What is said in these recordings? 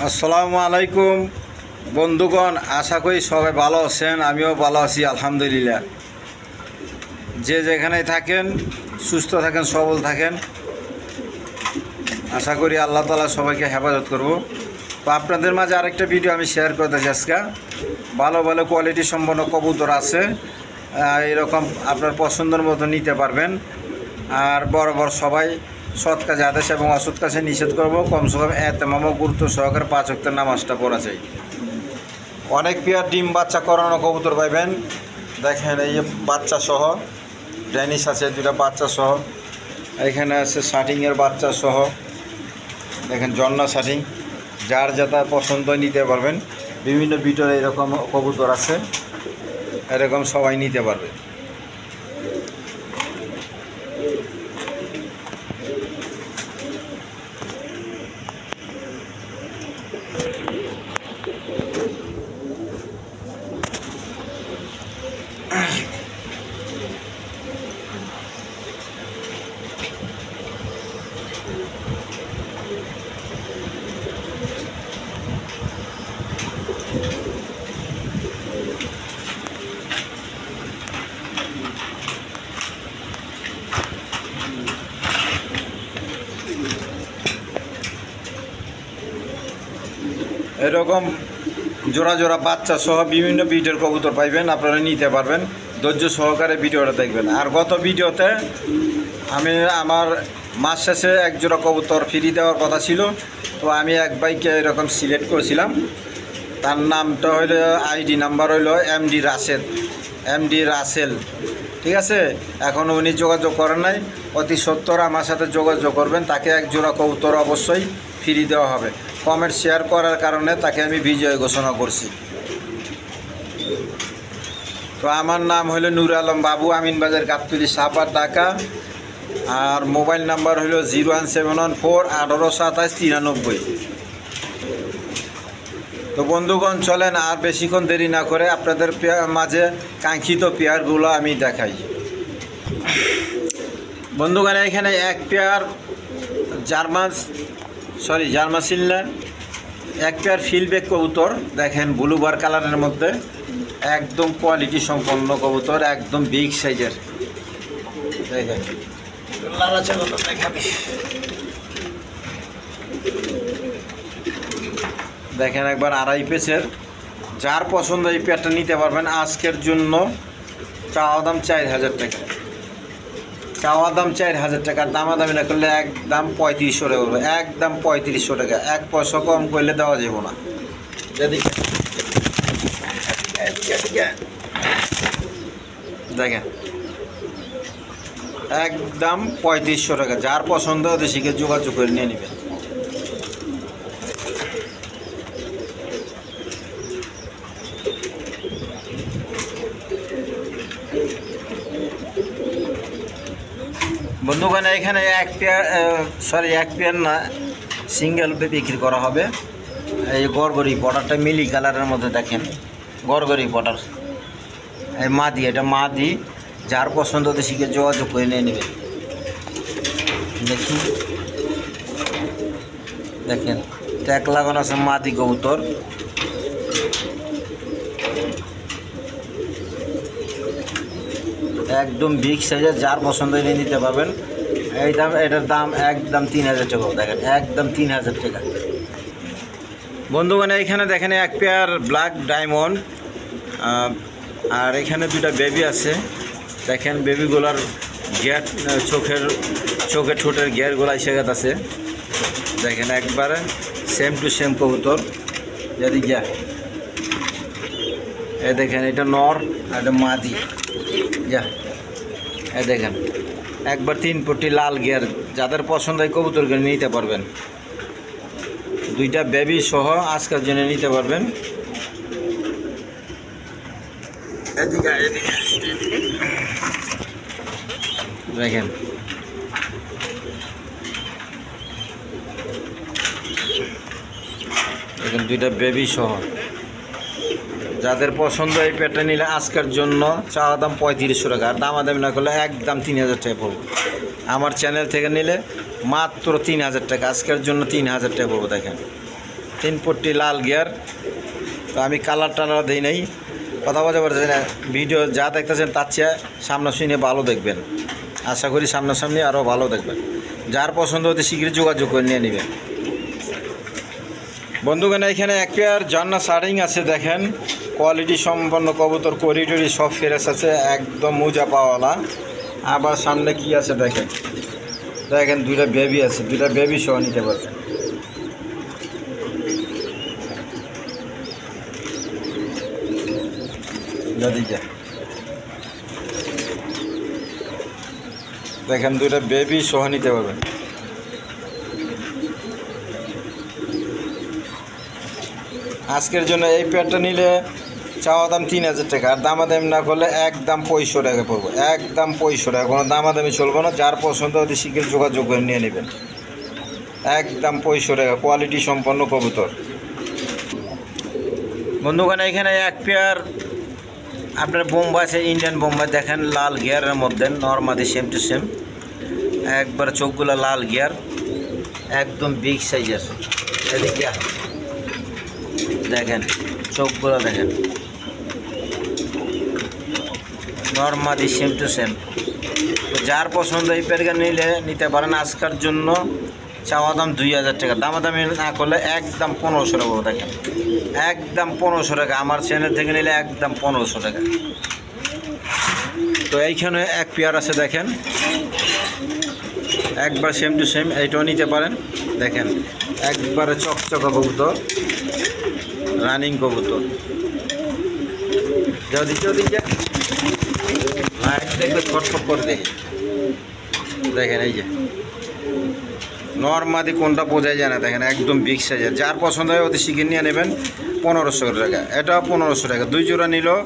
আসসালামু আলাইকুম বন্ধুগণ, আশা করি সবাই ভালো আছেন। আমিও ভালো আছি আলহামদুলিল্লাহ। যে যেখানেই থাকেন সুস্থ থাকেন, সবল থাকেন। আশা করি আল্লাহ তাআলা সবাইকে হেফাজত করব। তো আপনাদের মাঝে আরেকটা ভিডিও আমি শেয়ার করতে চাচ্ছি। ভালো ভালো কোয়ালিটি সম্পন্ন কবুতর আছে, এরকম আপনার পছন্দের মতো নিতে পারবেন। আর বড় বড় সবাই সৎ কাজে আদেশ এবং অসৎ কাজে নিষেধ করব। কমসে কম এতেমাম গুরুত্ব সহকারে 5 ওয়াক্তের নামাজটা পড়া চাই। অনেক পেয়ার ডিম বাচ্চা করানো কবুতর পাইবেন। দেখেন এই যে বাচ্চা সহ ড্যানিশ আছে, 2টা বাচ্চা সহ। এখানে আছে শাটিংয়ের বাচ্চা সহ। দেখেন জন্না শাটিং, যার যেটা পছন্দ নিতে পারবেন। বিভিন্ন বিটর এরকম কবুতর আছে, এরকম সবাই নিতে পারবে। এরকম জোড়া জোড়া বাচ্চা সহ বিভিন্ন বিটের কবুতর পাইবেন, আপনারা নিতে পারবেন। ধৈর্য সহকারে ভিডিওটা দেখবেন। আর গত ভিডিওতে আমি আমার মাস শেষে এক জোড়া কবুতর ফ্রি দেওয়ার কথা ছিল, তো আমি এক বাইকে এরকম সিলেক্ট করেছিলাম। তার নামটা হইল, আইডি নাম্বার হইল এমডি রাসেল। ঠিক আছে, এখন উনি যোগাযোগ করেন নাই। অতি সত্বর আমার সাথে যোগাযোগ করবেন, তাকে এক জোড়া কবুতর অবশ্যই ফ্রি দেওয়া হবে। কমেন্ট শেয়ার করার কারণে তাকে আমি বিজয় ঘোষণা করছি। তো আমার নাম হলো নূর আলম বাবু, আমিনবাজার গাবতলী, সাপার, ঢাকা। আর মোবাইল নাম্বার হলো 01714182793। তো বন্ধুগণ চলেন আর বেশিক্ষণ দেরি না করে আপনাদের মাঝে কাঙ্ক্ষিত পেয়ারগুলো আমি দেখাই। বন্ধুগণ এখানে এক পেয়ার জার্মান সিলনা, এক পেয়ার ফিলব্যাক কবুতর। দেখেন ব্লুবার কালারের মধ্যে, একদম কোয়ালিটি সম্পন্ন কবুতর, একদম বিগ সাইজের। দেখেন দেখেন একবার আড়াই পেসের। যার পছন্দ এই পেয়ারটা নিতে পারবেন। আজকের জন্য চাওয়া দাম 4000 টাকা, চাওয়া দাম 4000 টাকা। দামাদামি না করলে একদম 3500 টাকা হবে, একদম 3500 টাকা। 1 পয়সা কম করলে দেওয়া যাব না। দেখেন একদম 3500 টাকা। যার পছন্দ দেশিকে যোগাযোগ করে নিয়ে নেবেন। বন্ধুগণ এখানে এক পেয়ার না, সিঙ্গেল বিক্রি করা হবে। এই গড়গড়ি পটারটা মিলি কালারের মধ্যে, দেখেন গড়গড়ি পটার, এই মাদি, এটা মাদি। যার পছন্দ দেশিকে যোগাযোগ করে নিয়ে নেবেন। দেখি দেখেন ট্যাগ লাগানো আছে, মাদি কবুতর। একদম বিগ সাইজের, যার পছন্দ নিয়ে নিতে পারবেন। এটার দাম একদম 3000 টাকা। দেখেন একদম 3000 টাকা। বন্ধুগণ এখানে দেখেন এক পেয়ার ব্ল্যাক ডায়মন্ড, আর এখানে 2টা বেবি আছে। দেখেন বেবিগুলার গিয়ার, চোখের ঠোঁটের গিয়ারগুলো এসে আছে। দেখেন একবারে সেম টু সেম কবুতর। যদি গিয়া এ দেখেন এটা নর আর এটা মাদি। যা এ দেখেন একবার 3 পট্টি লাল গিয়ার। যাদের পছন্দ হয় কবুতরকে নিতে পারবেন। 2টা বেবি সহ আজকের জন্য নিতে পারবেন। দেখেন দেখেন 2টা বেবি সহ। যাদের পছন্দ এই পেয়ারটা নিলে আজকের জন্য চাওয়া দাম 3500 টাকা। আর দামাদামি না করলে একদম 3000 টাকা পড়বে। আমার চ্যানেল থেকে নিলে মাত্র 3000 টাকা, আজকের জন্য 3000 টাকা পড়বে। দেখেন 3 পট্টি লাল গিয়ার। তো আমি কালার টালার দিই নাই, কথা বলতে পারছি না। ভিডিও যা দেখতেছেন তার চেয়ে সামনাসামনি ভালো দেখবেন, আশা করি সামনাসামনি আরও ভালো দেখবেন। যার পছন্দ হতে শীঘ্রই যোগাযোগ করে নিয়ে নেবেন। বন্ধুগণ এখানে এক পেয়ার ঝর্ণা শার্টিং আছে, দেখেন কোয়ালিটি সম্পন্ন কবুতর, করিডরি সব ফ্রেশ আছে, একদম মোজা পাওয়ালা। আবার সামনে কি আছে দেখেন, দেখেন 2টা বেবি আছে, 2টা বেবি সহ নিতে পারবেন। দেখেন 2টা বেবি সহ নিতে পারবেন। আজকের জন্য এই পেয়ারটা নিলে চাওয়া দাম 3000 টাকা, আর দামাদামি না করলে একদম 500 টাকা পড়বো, একদম 500 টাকা, কোনো দামাদামি চলবো না। যার পছন্দ অতি শীঘ্র যোগাযোগ করে নিয়ে নেবেন, একদম 500 টাকা, কোয়ালিটি সম্পন্ন কবুতর। বন্ধুগণ এখানে এক পেয়ার আপনার বোম্বাই আছে, ইন্ডিয়ান বোম্বাই, দেখেন লাল গিয়ারের মধ্যে, নর্মালি সেম টু সেম, একবার চোখগুলো লাল গিয়ার, একদম বিগ সাইজের। এদিকে দেখেন চোখগুলো দেখেন, নর্মালি সেম টু সেম। তো যার পছন্দ এই পেয়ারটা নিতে পারেন। আজকের জন্য চাওয়া দাম 2000 টাকা, দামাদামি না করলে একদম 1500 টাকা। দেখেন একদম 1500 টাকা, আমার চ্যানেল থেকে নিলে একদম 1500 টাকা। তো এইখানে এক পেয়ার আছে, দেখেন একবার সেম টু সেম, এইটাও নিতে পারেন। দেখেন একবারে চকচকা কবুতর, রানিং কবুতর। যদি দেখবে ছটফট করে দেখেন এই যে নর্মালি কোনটা বোঝাই যায় না, দেখেন একদম বিগ সাইজের। যার পছন্দ হয় অতি শীঘ্র নিয়ে নেবেন, 1500 টাকা। এটাও 1500 টাকা, 2 জোড়া নিলেও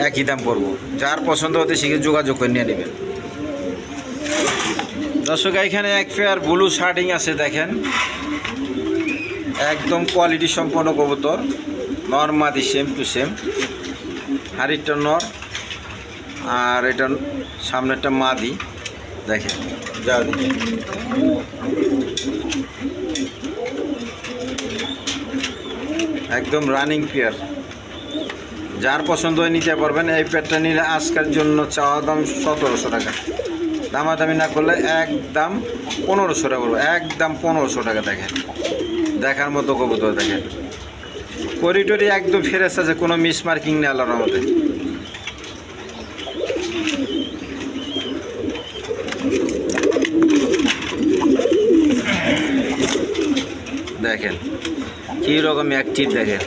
একই দাম পড়বো। যার পছন্দ অতি শীঘ্র যোগাযোগ করে নিয়ে নেবেন। দর্শক এখানে এক পেয়ার ব্লু শার্টিং আছে, দেখেন একদম কোয়ালিটি সম্পন্ন কবুতর, নর্মালি সেম টু সেম। হাড়িটা নর আর এটা সামনেরটা মাদি, দেখেন যা একদম রানিং পেয়ার। যার পছন্দ হয় নিতে পারবেন। এই পেয়ারটা নিলে আজকের জন্য চাওয়া দাম 1700 টাকা, দামাদামি না করলে একদম 1500 টাকা পড়বে, একদম 1500 টাকা। দেখেন দেখার মতো কবুতর, দেখেন করিডরি একদম ফ্রেশ আছে, কোনো মিস মার্কিং নেই আল্লাহর রহমতে। দেখেন কী রকম অ্যাক্টিভ, দেখেন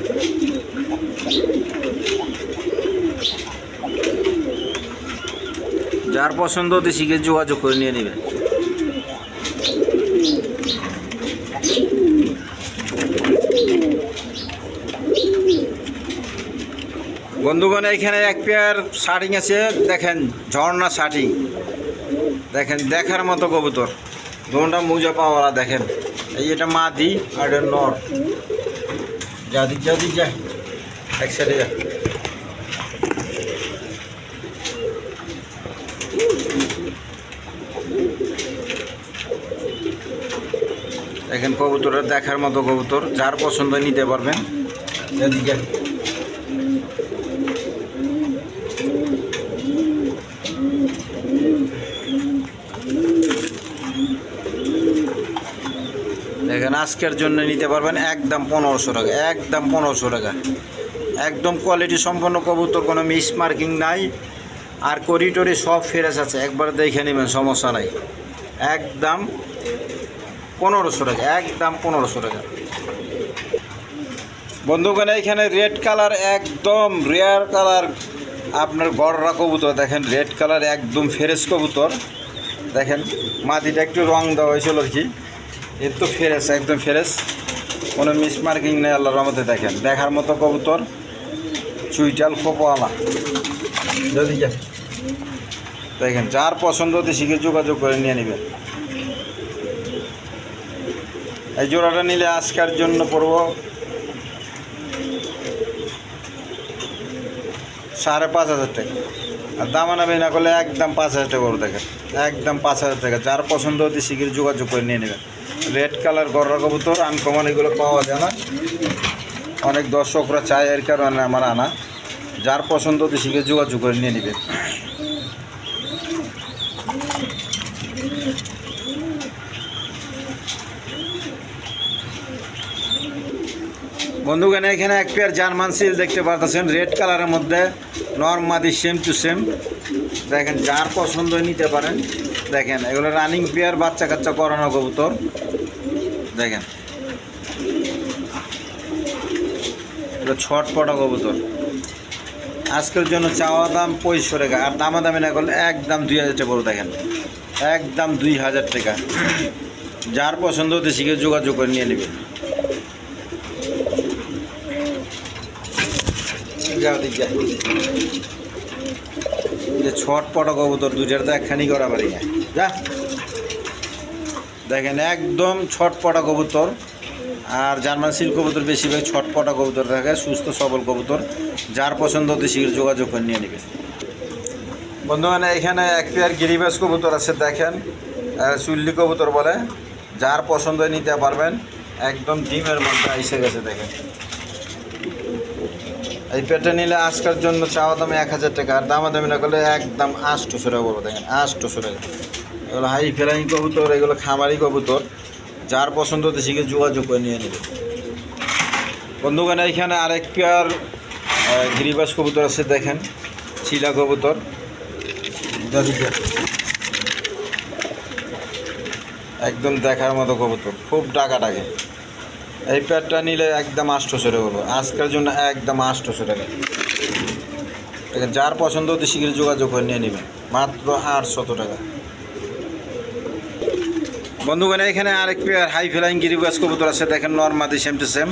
যার পছন্দ হতে শিখে যোগাযোগ করে নিয়ে নেবেন। বন্ধুগণ এখানে এক পেয়ার শার্টিং আছে, দেখেন ঝর্ণা শার্টিং, দেখেন দেখার মতো কবুতর, দোনটা মোজা পাওয়ালা। দেখেন এই এটা মাদি আর এটা নর। যা এক সাইডে যা। দেখেন কবুতরটা দেখার মতো কবুতর, যার পছন্দ নিতে পারবেন। এদিকে দেখেন আজকের জন্য নিতে পারবেন একদম 1500 টাকা, একদম 1500 টাকা, একদম কোয়ালিটি সম্পন্ন কবুতর, কোনো মিস মার্কিং নাই। আর করিডরি সব ফ্রেশ আছে, একবার দেখে নেবেন, সমস্যা নাই। একদম 1500 টাকা, একদম 1500 টাকা। বন্ধুগণ এখানে রেড কালার, একদম রেয়ার কালার আপনার গড়রা কবুতর, দেখেন রেড কালার একদম ফ্রেশ কবুতর। দেখেন মাটিটা একটু রং দেওয়া হয়েছিল আর কি, এর তো ফ্রেশ, একদম ফ্রেশ, কোনো মিস মার্কিং নেই আল্লাহর রহমতে। দেখেন দেখার মতো কবুতর, চুইটাল খোপওয়ালা। যদি দেখেন যার পছন্দ হতে শিখে যোগাযোগ করে নিয়ে নেবেন। এই জোড়াটা নিলে আজকের জন্য পড়ব 5500 টাকা, আর দামানামি না করলে একদম 5000 টাকা করে। দেখেন একদম 5000 টাকা, যার পছন্দ হতে শিখে যোগাযোগ করে নিয়ে নেবেন। রেড কালার গররা কবুতর আনকমন, এগুলো পাওয়া যায় না, অনেক দর্শকরা চায়, এর কারণে আমার আনা। যার পছন্দ দেশিকে যোগাযোগ করে নিয়ে নেবে। বন্ধুগণ এখানে এক পেয়ার জার্মান সিল দেখতে পারতেছেন, রেড কালারের মধ্যে, নরমাদি সেম টু সেম। দেখেন যার পছন্দ নিতে পারেন। দেখেন এগুলো রানিং পেয়ার, বাচ্চা কাচ্চা করানো কবুতর। দেখেন এগুলো ছটপটা কবুতর। আজকের জন্য চাওয়া দাম 2500 টাকা, আর দামাদামি না করলে একদম 2000 টাকা পড়বে। দেখেন একদম 2000 টাকা। যার পছন্দ দেশিকে যোগাযোগ করে নিয়ে নেবেন। যে ছটপটা কবুতর দুইটার তো একখানি করা পারি না। যা দেখেন একদম ছটপটা কবুতর। আর জার্মান সিল কবুতর বেশিরভাগ ছটপটা কবুতর থাকে, সুস্থ সবল কবুতর। যার পছন্দ হতে শীঘ্র যোগাযোগ করে নিয়ে নেবে। বন্ধুগণ এখানে এক পেয়ার গিরিবাস কবুতর আছে, দেখেন চুল্লি কবুতর বলে। যার পছন্দ নিতে পারবেন। একদম ডিমের মধ্যে এসে গেছে। দেখেন এই পেটে নিলে আজকের জন্য চাওয়া দামে 1000 টাকা, আর দামাদামি না করলে একদম 800 টাকা পড়বে। দেখেন 800 টাকা। এগুলো হাই ফ্লাইং কবুতর, এগুলো খামারি কবুতর। যার পছন্দ হতে শিখে যোগাযোগ করে নিয়ে নেবে। বন্ধুগণ এইখানে আরেক পেয়ার গিরিবাস কবুতর আছে, দেখেন চিলা কবুতর। একদম দেখার মতো কবুতর, খুব ডাকে। এই পেয়ারটা নিলে একদম 800 টাকা পড়বে, আজকের জন্য একদম 800 টাকা। যার পছন্দ হতে শীঘ্র যোগাযোগ করে নিয়ে নেবেন, মাত্র 800 টাকা। বন্ধুগণ এখানে আরেক পেয়ার হাই ফ্লাইং গিরিবাস কবুতর আছে, দেখেন নরমাদি সেম টু সেম।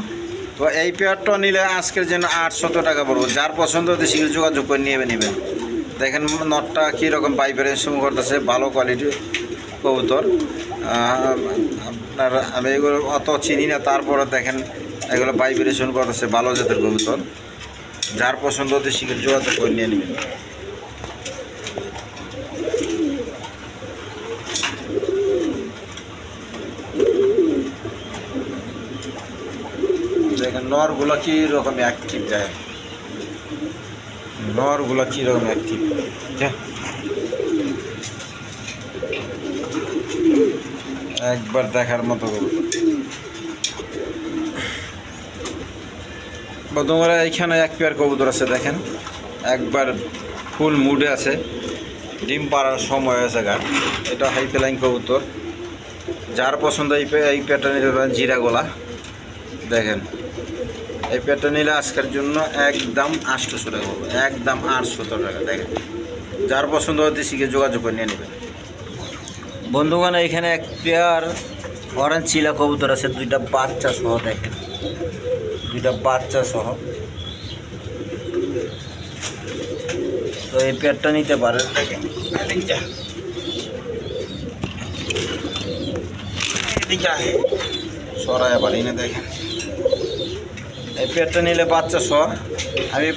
তো এই পেয়ারটা নিলে আজকের জন্য 800 টাকা পড়বে। যার পছন্দ হতে শীঘ্র যোগাযোগ করে নিয়ে নেবেন। দেখেন নটটা কীরকম ভাইব্রেশন করতেছে, ভালো কোয়ালিটির কবুতর। আপনার আমি এগুলো অত চিনি না, তারপরে দেখেন এগুলো ভাইব্রেশন করতেছে, ভালো জাতের কবুতর। যার পছন্দ হতে শীঘ্র যোগাযোগ করে নিয়ে নেবেন। দেখেন নরগুলো কীরকম অ্যাক্টিভ, যায় নরগুলো কীরকম অ্যাক্টিভ। একবার দেখার মতো কবুতর। বন্ধুরা এইখানে এক পেয়ার কবুতর আছে, দেখেন একবার ফুল মুডে আছে, ডিম পাড়ার সময় আছে গা। এটা হাই ফ্লাইং কবুতর। যার পছন্দ এই পেয়ারটা নিতে পারেন, জিরা গোলা। দেখেন এই পেয়ারটা নিলে আজকের জন্য একদম 800 টাকা পড়বে, একদম 800 টাকা। দেখেন যার পছন্দ হতে শিখে যোগাযোগ করে নিয়ে নেবেন। বন্ধুগণ এখানে এক পেয়ার অরেঞ্জ চিলা কবুতর আছে, দুইটা বাচ্চা সহ। দেখেন দুইটা বাচ্চা সহ। তো এই পেয়ারটা নিতে পারেন। দেখেন সরাই পারি না। দেখেন এই পেয়ারটা নিলে বাচ্চা সহ আমি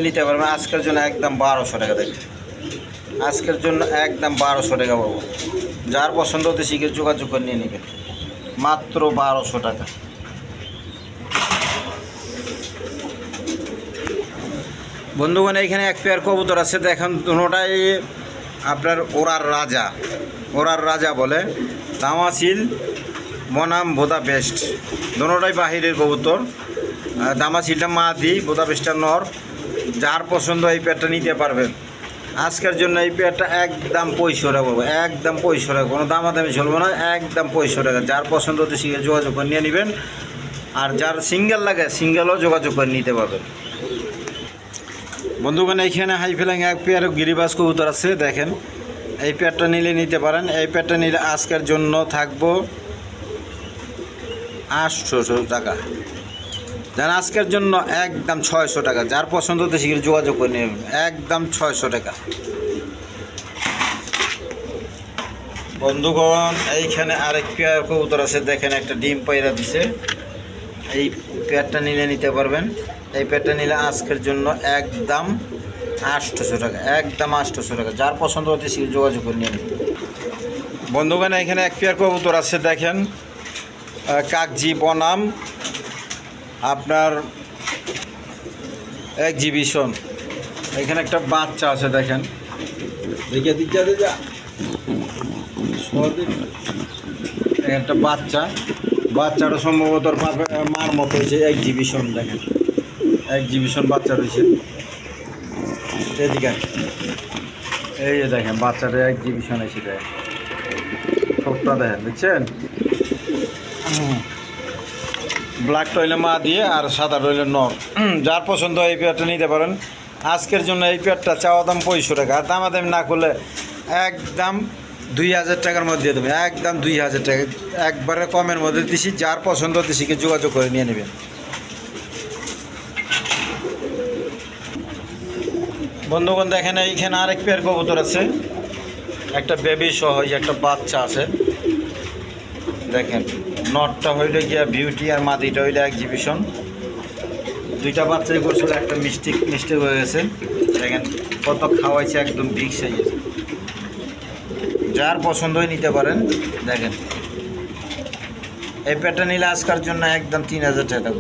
নিতে পারবেন আজকের জন্য একদম 1200 টাকা। দেখেন আজকের জন্য একদম 1200 টাকা পাবো। যার পছন্দ হতে শিখে যোগাযোগ করে নিয়ে নেবেন, মাত্র 1200 টাকা। বন্ধুগণ এখানে এক পেয়ার কবুতর আছে, দেখেন দুটোটাই আপনার ওরার রাজা বলে। দামাসিল বনাম বোদা বেস্ট, দুটোটাই বাহিরের কবুতর। দামাসিলটা মাদি, বোদা বেস্টটা নর। যার পছন্দ এই পেয়ারটা নিতে পারবেন। আজকের জন্য এই পেয়ারটা একদম 2500 টাকা পাবো, একদম 2500 টাকা, কোনো দামাদামি চলবে না, একদম 2500 টাকা। যার পছন্দ হতে শিখে যোগাযোগ করে নিয়ে নেবেন। আর যার সিঙ্গেল লাগে সিঙ্গেলও যোগাযোগ করে নিতে পারবেন। বন্ধুগণ এইখানে হাই ফ্লাইং এক পেয়ার গিরিবাস কবুতর আছে, দেখেন এই পেয়ারটা নিতে পারেন। এই পেয়ারটা নিলে আজকের জন্য থাকবো 800 টাকা। যার আজকের জন্য একদম 600 টাকা। যার পছন্দ হতে শীঘ্র যোগাযোগ করে নেবেন, একদম 600 টাকা। বন্ধুগণ এইখানে আরেক পেয়ার কবুতর আছে, দেখেন একটা ডিম পায়রা দিছে। এই পেয়ারটা নিতে পারবেন। এই পেয়ারটা নিলে আজকের জন্য একদম 800 টাকা, একদম 800 টাকা। যার পছন্দ হতে শীঘ্র যোগাযোগ করে নেবেন। বন্ধুগণ এখানে এক পেয়ার কবুতর আছে দেখেন, কাকজি বনাম আপনার এক্সিবিশন। এখানে একটা বাচ্চা আছে দেখেন, দেখে দিচ্ছে একটা বাচ্চাটা সম্ভবত মার মতো হয়েছে। এক্সিবিশন দেখেন, এক্সিবিশন বাচ্চা রয়েছে এদিকে। এই যে দেখেন বাচ্চাটা এক্সিবিশন এসে দেখেন, ঠোঁটটা দেখেন, দেখছেন? ব্ল্যাক রইলে মা দিয়ে আর সাদা রইলে নর। যার পছন্দ এই পেয়ারটা নিতে পারেন। আজকের জন্য এই পেয়ারটা চাওয়া দাম 2500 টাকা, আর দামাদামি না করলে একদম 2000 টাকার মধ্যে দিয়ে দেবেন, একদম 2000 টাকা একবারে কমের মধ্যে দিছি। যার পছন্দ দিছিকে যোগাযোগ করে নিয়ে নেবেন। বন্ধুগণ দেখেন এইখানে আরেক পেয়ার কবুতর আছে, একটা বেবি সহ একটা বাচ্চা আছে দেখেন। নটটা হইলে গিয়া বিউটি আর মাদিটা হইলে এক্সিবিশন। দুইটা বাচ্চাই করছিল, একটা মিষ্টি হয়ে গেছে দেখেন, কত খাওয়াইছে, একদম বিগ সাইজের। যার পছন্দই নিতে পারেন। দেখেন এই পেয়ারটা নিলে আজকের জন্য একদম 3000 টাকা।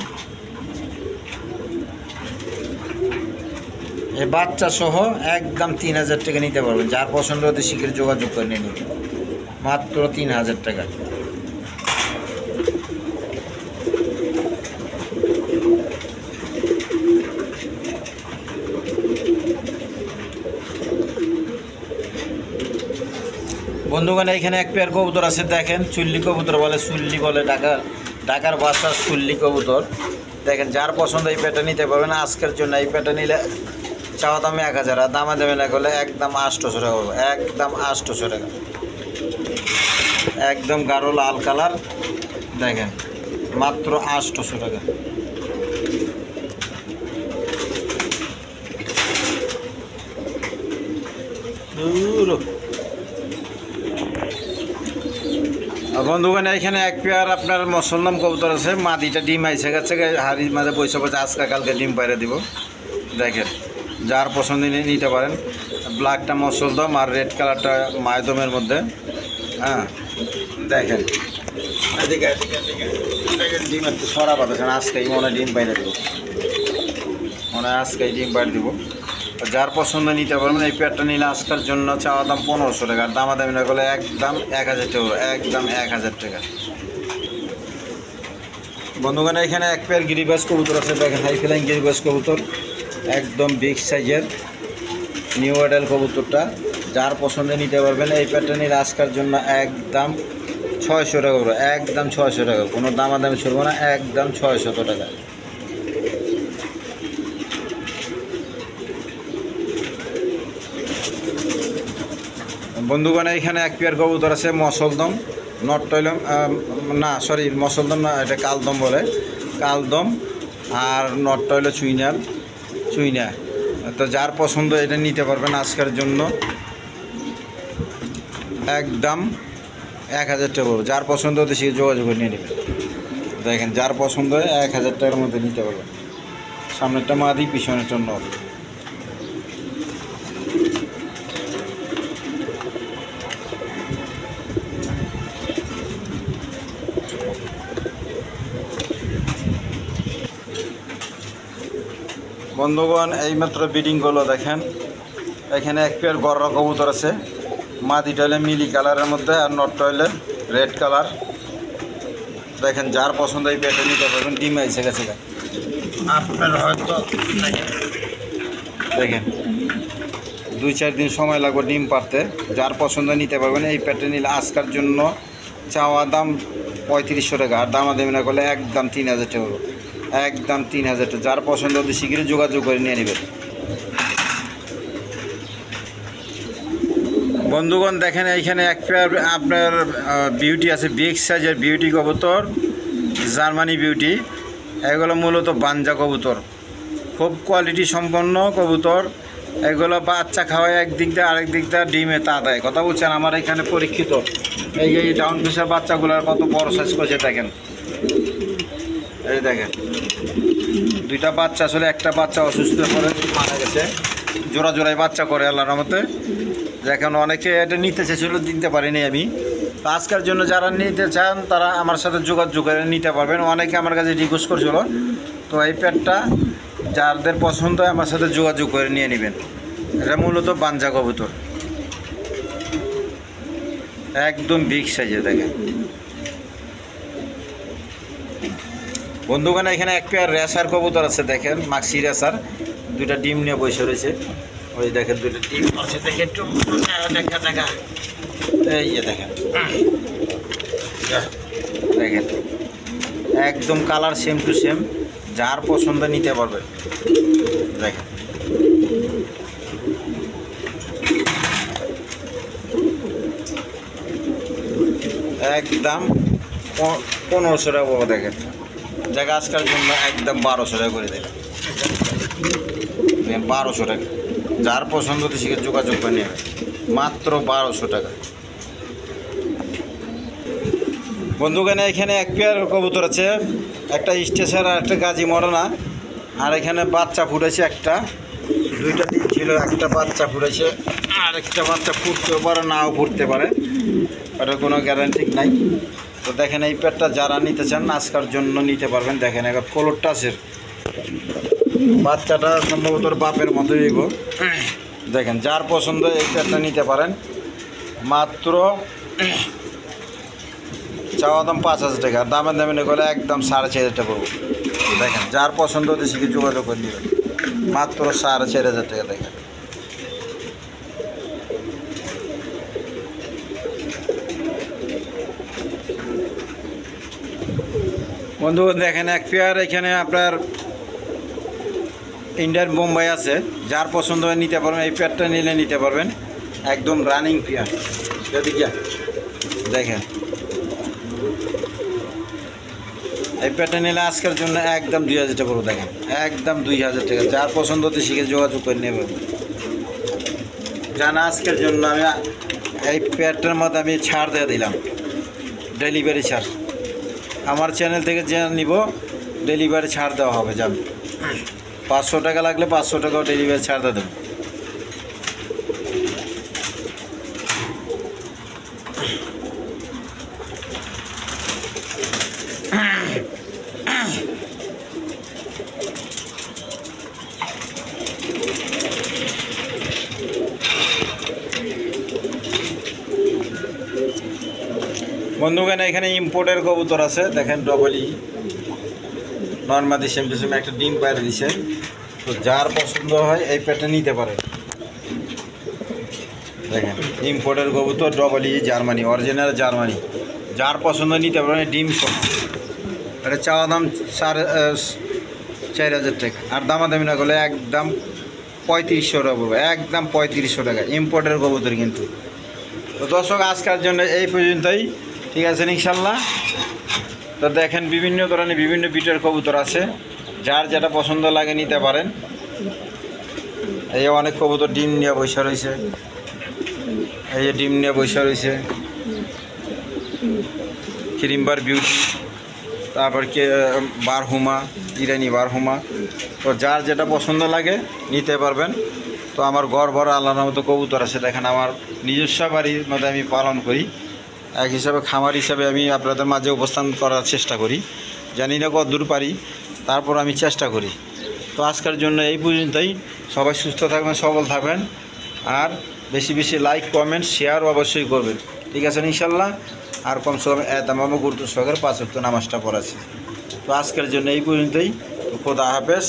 এই বাচ্চা সহ একদম 3000 টাকা নিতে পারবেন। যার পছন্দ হতে শীঘ্র যোগাযোগ করে নিয়ে নেবেন, মাত্র 3000 টাকা। বন্ধুগণ এখানে এক পেয়ার কবুতর আছে দেখেন, চুল্লি কবুতর বলে, চুল্লি বলে ঢাকার ভাষা চুল্লি কবুতর দেখেন। যার পছন্দ এই পেয়ারটা নিতে পারবেন। আজকের জন্য এই পেয়ারটা নিলে চাওয়া দামে 1000, আর দামা দেবে না করলে একদম 800 টাকা পাবো, একদম 800 টাকা। একদম গাঢ় লাল কালার দেখেন, মাত্র 800 টাকা। বন্ধুগণ এখানে এক পেয়ার আপনার মুসলমান কবুতর আছে, মাদিটা ডিম আইসে গেছে, হাড়ির মাঝে বসে আজকে কালকে ডিম পাইরে দিব দেখেন। যার পছন্দ নিতে পারেন। ব্ল্যাকটা মসলদম আর রেড কালারটা মায়দমের মধ্যে। হ্যাঁ দেখেন ডিম একটু সরা পাতেছেন, আজকেই মনে ডিম বাইরে দেবো, আজকেই ডিম বাইরে দিব। যার পছন্দ নিতে পারবেন। এই পেয়ারটা নিলে আজকের জন্য চাওয়া দাম 1500 টাকা, আর দামাদামি না করলে একদম 1000 টাকা, একদম 1000 টাকা। বন্ধুগণ এখানে এক পেয়ার গিরিবাজ কবুতর আছে দেখেন, হাই ফ্লাইং গিরিবাজ কবুতর, একদম বিগ সাইজের নিউ মডেল কবুতরটা। যার পছন্দে নিতে পারবেন। এই পেয়ারটা নিলে আজকের জন্য একদম 600 টাকা করে, একদম 600 টাকা, কোনো দামাদামি চলবে না, একদম 600 টাকা। বন্ধুগণ এখানে এক পেয়ার কবুতর আছে মসলদম, নটটয়লম না সরি মসলদম না, এটা কালদম বলে, কালদম আর নটটয়ল চুইনা। তো যার পছন্দ এটা নিতে পারবেন আজকের জন্য একদম 1000 টাকা পড়বে। যার পছন্দ হতে সে যোগাযোগ করে নিয়ে নেবেন। দেখেন যার পছন্দ হয় 1000 টাকার মধ্যে নিতে পারবেন। সামনেরটা মাদি, পিছনেরটা নর। বন্ধুগণ এইমাত্র ব্রিডিংগুলো দেখেন, এখানে এক পেয়ার গররা কবুতর আছে, মাদিটা হলে মিলি কালারের মধ্যে আর নটটা হলে রেড কালার। দেখেন যার পছন্দ এই পেয়ারটা নিতে পারবেন। ডিম আইসে গেছে আপনার হয়তো দেখেন 2-4 দিন সময় লাগবে ডিম পারতে। যার পছন্দ নিতে পারবেন। এই পেয়ারটা নিলে আজকের জন্য চাওয়া দাম 3500 টাকা, আর দামা দেবে না করলে একদম 3000 টাকা, একদম 3000 টাকা। যার পছন্দ হতে শীঘ্রই যোগাযোগ করে নিয়ে নেবেন। বন্ধুগণ দেখেন এইখানে এক পেয়ার আপনার বিউটি আছে, বিগ সাইজের বিউটি কবুতর, জার্মানি বিউটি। এগুলো মূলত বাঞ্জা কবুতর, খুব কোয়ালিটি সম্পন্ন কবুতর। এগুলো বাচ্চা খাওয়ায় একদিক দিয়ে, আরেক দিক দিয়ে ডিমে তা দেয়। কথা বলছেন আমার এখানে পরীক্ষিত। এই ডাউন ফিসের বাচ্চাগুলোর কত বড় সাইজ করছে দেখেন। এই দেখেন দুইটা বাচ্চা, আসলে একটা বাচ্চা অসুস্থ করে মারা গেছে। জোড়ায় বাচ্চা করে আল্লাহর রহমতে। দেখেন অনেকে এটা নিতে চেয়েছিল, দিতে পারিনি আমি। তো আজকের জন্য যারা নিতে চান তারা আমার সাথে যোগাযোগ করে নিতে পারবেন। অনেকে আমার কাছে রিকোয়েস্ট করছিল, তো এই পেটটা যাদের পছন্দ হয় আমার সাথে যোগাযোগ করে নিয়ে নেবেন। এটা মূলত বাঞ্জা কবুতর, একদম বিগ সাইজে দেখেন বন্ধুগণ। এখানে এক পেয়ার রেসার কবুতর আছে, দেখেন মাক্সি রেসার, দুইটা ডিম নিয়ে বসে রয়েছে। ওই দেখেন দুইটা ডিম আছে, দেখেন একটু দেখা দেখা, এই যে দেখেন দেখেন একদম কালার সেম টু সেম, যার পছন্দ নিতে পারবেন। দেখেন একদম 1500 টাকা পাবো। দেখেন জায়গা আজকাল জন্য একদম 1200 টাকা করে দেবেন, 1200 টাকা। যার পছন্দ হতে সেখানে যোগাযোগ করে নেবে, মাত্র 1200 টাকা। বন্ধুগণ এখানে এক পেয়ার কবুতর আছে, একটা স্টেশন আর একটা গাজী মরানা। আর এখানে বাচ্চা ফুটেছে একটা, দুইটা ডিম ছিল, একটা বাচ্চা ফুটেছে, আর একটা বাচ্চা ফুটতেও পারে নাও ফুটতে পারে, ওটা কোনো গ্যারান্টি নাই। তো দেখেন এই পেয়ারটা যারা নিতে চান আজকের জন্য নিতে পারবেন। দেখেন এবার কলরটা আছে, বাচ্চাটা সম্ভবত বাপের মতোই হইব। দেখেন যার পছন্দ এই পেয়ারটা নিতে পারেন, মাত্র চাওয়া দাম 5000 টাকা, দামে দামে গেলে একদম 4500 টাকা পড়বো। দেখেন যার পছন্দ হতে সেকে যোগাযোগ করে নেবেন, মাত্র 4500 টাকা। দেখেন বন্ধু দেখেন এক পেয়ার এখানে আপনার ইন্ডিয়ান বোম্বাই আছে, যার পছন্দ হয় নিতে পারবেন। এই পেয়ারটা নিলে নিতে পারবেন, একদম রানিং পেয়ার। যদি দেখেন এই পেয়ারটা নিলে আজকের জন্য একদম 2000 টাকা পড়বে। দেখেন একদম 2000 টাকা, যার পছন্দ হতে শিখে যোগাযোগ করে নেবেন। জানা আজকের জন্য আমি এই পেয়ারটার মধ্যে আমি ছাড় দিয়ে দিলাম, ডেলিভারি ছাড়। আমার চ্যানেল থেকে যে নিব ডেলিভারি ছাড় দেওয়া হবে, জান 500 টাকা লাগলে 500 টাকাও ডেলিভারি ছাড় দিয়ে দেবো। বন্ধুগণ এখানে ইম্পোর্টের কবুতর আছে, দেখেন ডবলই নর্মাদি সেম টু সেম একটা ডিম পায়রা দিছে। তো যার পছন্দ হয় এই পেটে নিতে পারে। দেখেন ইম্পোর্টের কবুতর ডবলই জার্মানি, অরিজিনাল জার্মানি, যার পছন্দ নিতে পারেন। ডিম সহ এটা চাওয়া দাম 4000 টাকা, আর দামাদামি না করলে একদম 3500 টাকা পড়বে, একদম 3500 টাকা ইম্পোর্টের কবুতর কিন্তু। তো দর্শক আজকের জন্য এই পর্যন্তই, ঠিক আছে ইনশাল্লাহ। তো দেখেন বিভিন্ন ধরনের বিভিন্ন বিটের কবুতর আছে, যার যেটা পছন্দ লাগে নিতে পারেন। এই অনেক কবুতর ডিম নিয়ে বসে রয়েছে, এই যে ডিম নিয়ে বসে রয়েছে ক্রিমবার বিউটি, তারপর বারহুমা, ইরানি বারহুমা। তো যার যেটা পছন্দ লাগে নিতে পারবেন। তো আমার ঘর ভরা আল্লাহর মতো কবুতর আছে, দেখেন আমার নিজস্ব বাড়ির মধ্যে আমি পালন করি। এক হিসাবে খামার হিসাবে আমি আপনাদের মাঝে উপস্থান করার চেষ্টা করি, জানি না কত দূর পারি, তারপর আমি চেষ্টা করি। তো আজকের জন্য এই পর্যন্তই, সবাই সুস্থ থাকবেন, সবল থাকবেন, আর বেশি বেশি লাইক কমেন্ট শেয়ার অবশ্যই করবেন, ঠিক আছে ইনশাল্লাহ। আর কমসে কম এতামাম গুরুত্ব সহকারে 5 ওয়াক্ত নামাজটা পড়াচ্ছি। তো আজকের জন্য এই পর্যন্তই, খোদা হাফেজ।